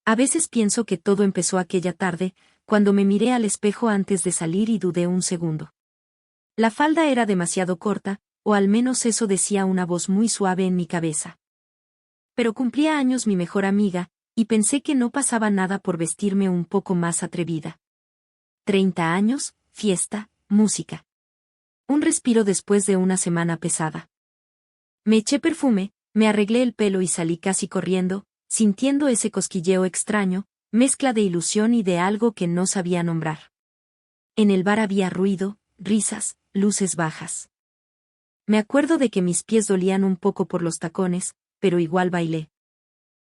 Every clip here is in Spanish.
A veces pienso que todo empezó aquella tarde, cuando me miré al espejo antes de salir y dudé un segundo. La falda era demasiado corta, o al menos eso decía una voz muy suave en mi cabeza. Pero cumplía años mi mejor amiga, y pensé que no pasaba nada por vestirme un poco más atrevida. 30 años, fiesta, música. Un respiro después de una semana pesada. Me eché perfume, me arreglé el pelo y salí casi corriendo, sintiendo ese cosquilleo extraño, mezcla de ilusión y de algo que no sabía nombrar. En el bar había ruido, risas, luces bajas. Me acuerdo de que mis pies dolían un poco por los tacones, pero igual bailé.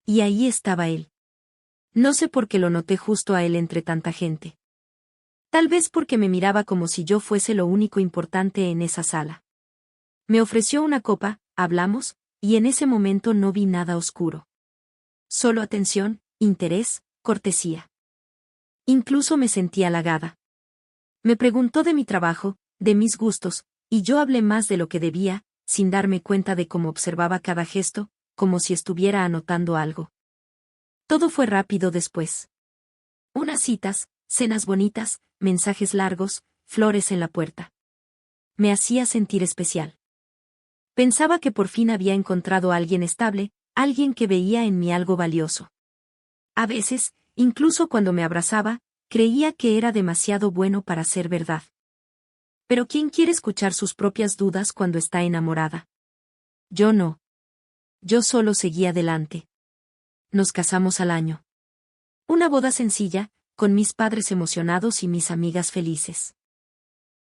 Y ahí estaba él. No sé por qué lo noté justo a él entre tanta gente. Tal vez porque me miraba como si yo fuese lo único importante en esa sala. Me ofreció una copa, hablamos, y en ese momento no vi nada oscuro. Solo atención, interés, cortesía. Incluso me sentí halagada. Me preguntó de mi trabajo, de mis gustos, y yo hablé más de lo que debía, sin darme cuenta de cómo observaba cada gesto, como si estuviera anotando algo. Todo fue rápido después. Unas citas, cenas bonitas, mensajes largos, flores en la puerta. Me hacía sentir especial. Pensaba que por fin había encontrado a alguien estable, alguien que veía en mí algo valioso. A veces, incluso cuando me abrazaba, creía que era demasiado bueno para ser verdad. Pero ¿quién quiere escuchar sus propias dudas cuando está enamorada? Yo no. Yo solo seguí adelante. Nos casamos al año. Una boda sencilla, con mis padres emocionados y mis amigas felices.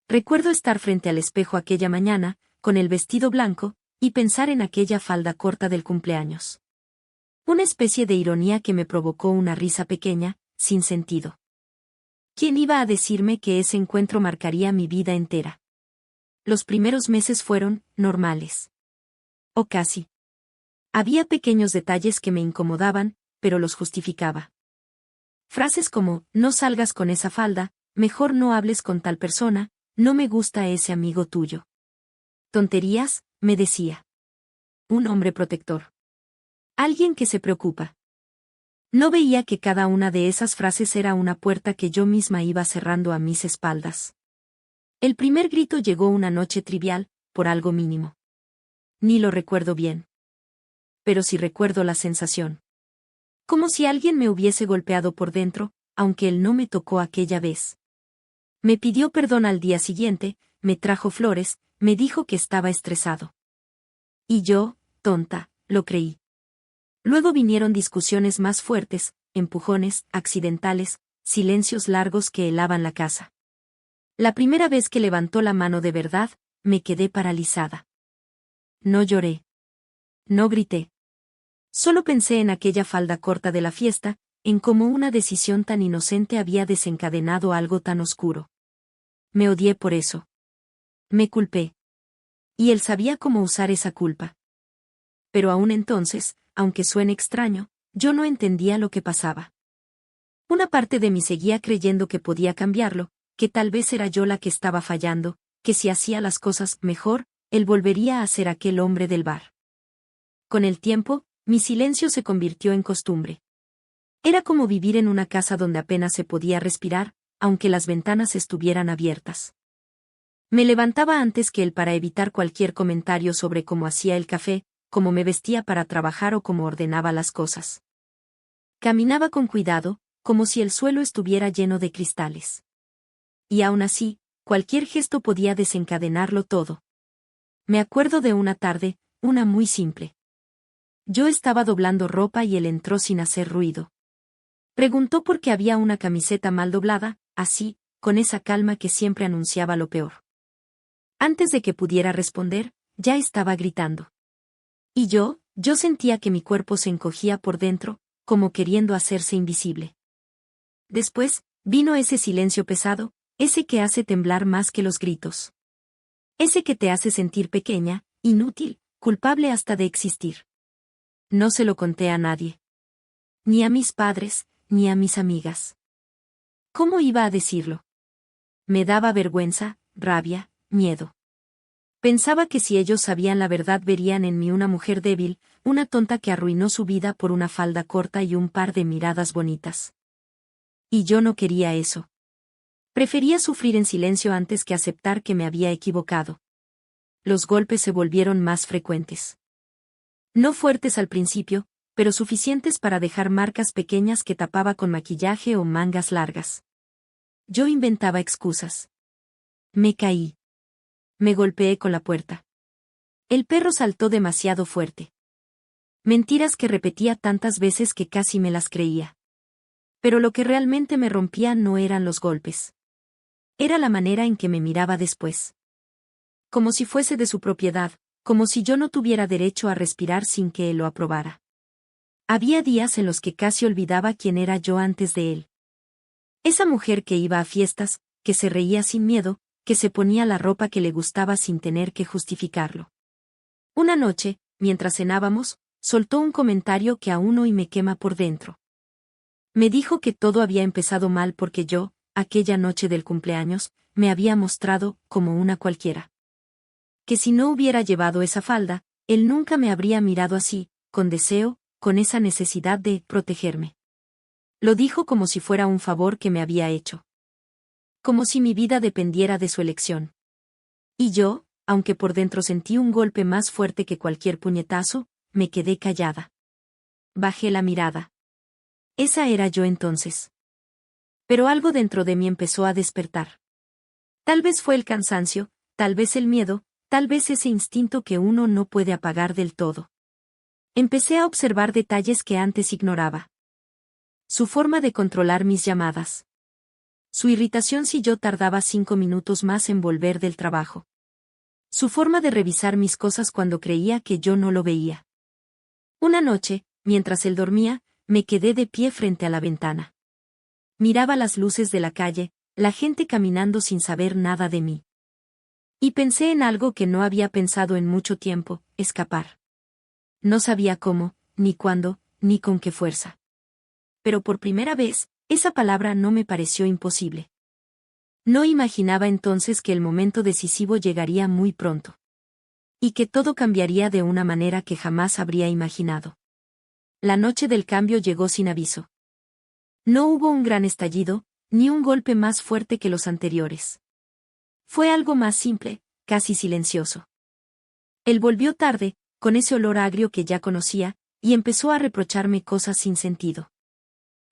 Recuerdo estar frente al espejo aquella mañana, con el vestido blanco, y pensar en aquella falda corta del cumpleaños. Una especie de ironía que me provocó una risa pequeña, sin sentido. ¿Quién iba a decirme que ese encuentro marcaría mi vida entera? Los primeros meses fueron normales. O casi. Había pequeños detalles que me incomodaban, pero los justificaba. Frases como, no salgas con esa falda, mejor no hables con tal persona, no me gusta ese amigo tuyo. Tonterías, me decía. Un hombre protector. Alguien que se preocupa. No veía que cada una de esas frases era una puerta que yo misma iba cerrando a mis espaldas. El primer grito llegó una noche trivial, por algo mínimo. Ni lo recuerdo bien. Pero sí recuerdo la sensación. Como si alguien me hubiese golpeado por dentro, aunque él no me tocó aquella vez. Me pidió perdón al día siguiente, me trajo flores, me dijo que estaba estresado. Y yo, tonta, lo creí. Luego vinieron discusiones más fuertes, empujones, accidentales, silencios largos que helaban la casa. La primera vez que levantó la mano de verdad, me quedé paralizada. No lloré. No grité. Solo pensé en aquella falda corta de la fiesta, en cómo una decisión tan inocente había desencadenado algo tan oscuro. Me odié por eso. Me culpé. Y él sabía cómo usar esa culpa. Pero aún entonces, aunque suene extraño, yo no entendía lo que pasaba. Una parte de mí seguía creyendo que podía cambiarlo, que tal vez era yo la que estaba fallando, que si hacía las cosas mejor, él volvería a ser aquel hombre del bar. Con el tiempo, mi silencio se convirtió en costumbre. Era como vivir en una casa donde apenas se podía respirar, aunque las ventanas estuvieran abiertas. Me levantaba antes que él para evitar cualquier comentario sobre cómo hacía el café, cómo me vestía para trabajar o cómo ordenaba las cosas. Caminaba con cuidado, como si el suelo estuviera lleno de cristales. Y aún así, cualquier gesto podía desencadenarlo todo. Me acuerdo de una tarde, una muy simple. Yo estaba doblando ropa y él entró sin hacer ruido. Preguntó por qué había una camiseta mal doblada, así, con esa calma que siempre anunciaba lo peor. Antes de que pudiera responder, ya estaba gritando. Y yo sentía que mi cuerpo se encogía por dentro, como queriendo hacerse invisible. Después, vino ese silencio pesado, ese que hace temblar más que los gritos. Ese que te hace sentir pequeña, inútil, culpable hasta de existir. No se lo conté a nadie. Ni a mis padres, ni a mis amigas. ¿Cómo iba a decirlo? Me daba vergüenza, rabia, miedo. Pensaba que si ellos sabían la verdad verían en mí una mujer débil, una tonta que arruinó su vida por una falda corta y un par de miradas bonitas. Y yo no quería eso. Prefería sufrir en silencio antes que aceptar que me había equivocado. Los golpes se volvieron más frecuentes. No fuertes al principio, pero suficientes para dejar marcas pequeñas que tapaba con maquillaje o mangas largas. Yo inventaba excusas. Me caí. Me golpeé con la puerta. El perro saltó demasiado fuerte. Mentiras que repetía tantas veces que casi me las creía. Pero lo que realmente me rompía no eran los golpes. Era la manera en que me miraba después. Como si fuese de su propiedad, como si yo no tuviera derecho a respirar sin que él lo aprobara. Había días en los que casi olvidaba quién era yo antes de él. Esa mujer que iba a fiestas, que se reía sin miedo, que se ponía la ropa que le gustaba sin tener que justificarlo. Una noche, mientras cenábamos, soltó un comentario que aún hoy me quema por dentro. Me dijo que todo había empezado mal porque yo, aquella noche del cumpleaños, me había mostrado como una cualquiera. Que si no hubiera llevado esa falda, él nunca me habría mirado así, con deseo, con esa necesidad de protegerme. Lo dijo como si fuera un favor que me había hecho. Como si mi vida dependiera de su elección. Y yo, aunque por dentro sentí un golpe más fuerte que cualquier puñetazo, me quedé callada. Bajé la mirada. Esa era yo entonces. Pero algo dentro de mí empezó a despertar. Tal vez fue el cansancio, tal vez el miedo, tal vez ese instinto que uno no puede apagar del todo. Empecé a observar detalles que antes ignoraba. Su forma de controlar mis llamadas. Su irritación si yo tardaba 5 minutos más en volver del trabajo. Su forma de revisar mis cosas cuando creía que yo no lo veía. Una noche, mientras él dormía, me quedé de pie frente a la ventana. Miraba las luces de la calle, la gente caminando sin saber nada de mí. Y pensé en algo que no había pensado en mucho tiempo, escapar. No sabía cómo, ni cuándo, ni con qué fuerza. Pero por primera vez, esa palabra no me pareció imposible. No imaginaba entonces que el momento decisivo llegaría muy pronto. Y que todo cambiaría de una manera que jamás habría imaginado. La noche del cambio llegó sin aviso. No hubo un gran estallido, ni un golpe más fuerte que los anteriores. Fue algo más simple, casi silencioso. Él volvió tarde, con ese olor agrio que ya conocía, y empezó a reprocharme cosas sin sentido.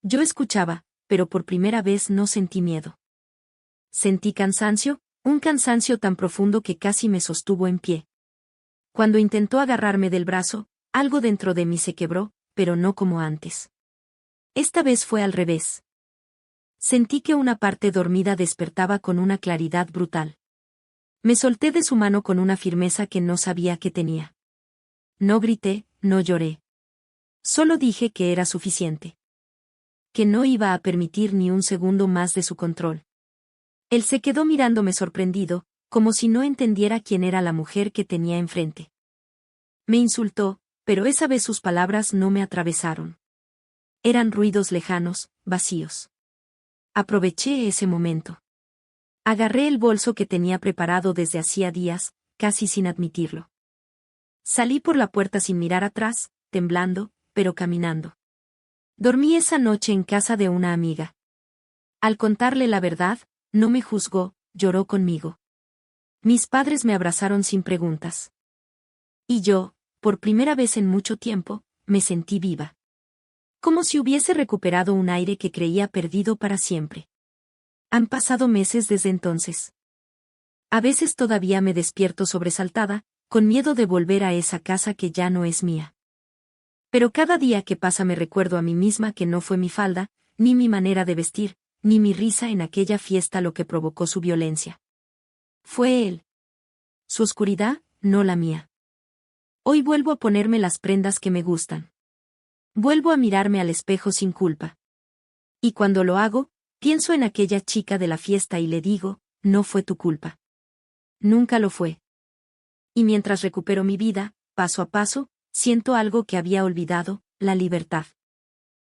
Yo escuchaba, pero por primera vez no sentí miedo. Sentí cansancio, un cansancio tan profundo que casi me sostuvo en pie. Cuando intentó agarrarme del brazo, algo dentro de mí se quebró, pero no como antes. Esta vez fue al revés. Sentí que una parte dormida despertaba con una claridad brutal. Me solté de su mano con una firmeza que no sabía que tenía. No grité, no lloré. Solo dije que era suficiente. Que no iba a permitir ni un segundo más de su control. Él se quedó mirándome sorprendido, como si no entendiera quién era la mujer que tenía enfrente. Me insultó, pero esa vez sus palabras no me atravesaron. Eran ruidos lejanos, vacíos. Aproveché ese momento. Agarré el bolso que tenía preparado desde hacía días, casi sin admitirlo. Salí por la puerta sin mirar atrás, temblando, pero caminando. Dormí esa noche en casa de una amiga. Al contarle la verdad, no me juzgó, lloró conmigo. Mis padres me abrazaron sin preguntas. Y yo, por primera vez en mucho tiempo, me sentí viva. Como si hubiese recuperado un aire que creía perdido para siempre. Han pasado meses desde entonces. A veces todavía me despierto sobresaltada, con miedo de volver a esa casa que ya no es mía. Pero cada día que pasa me recuerdo a mí misma que no fue mi falda, ni mi manera de vestir, ni mi risa en aquella fiesta lo que provocó su violencia. Fue él. Su oscuridad, no la mía. Hoy vuelvo a ponerme las prendas que me gustan. Vuelvo a mirarme al espejo sin culpa. Y cuando lo hago, pienso en aquella chica de la fiesta y le digo, no fue tu culpa. Nunca lo fue. Y mientras recupero mi vida, paso a paso, siento algo que había olvidado, la libertad.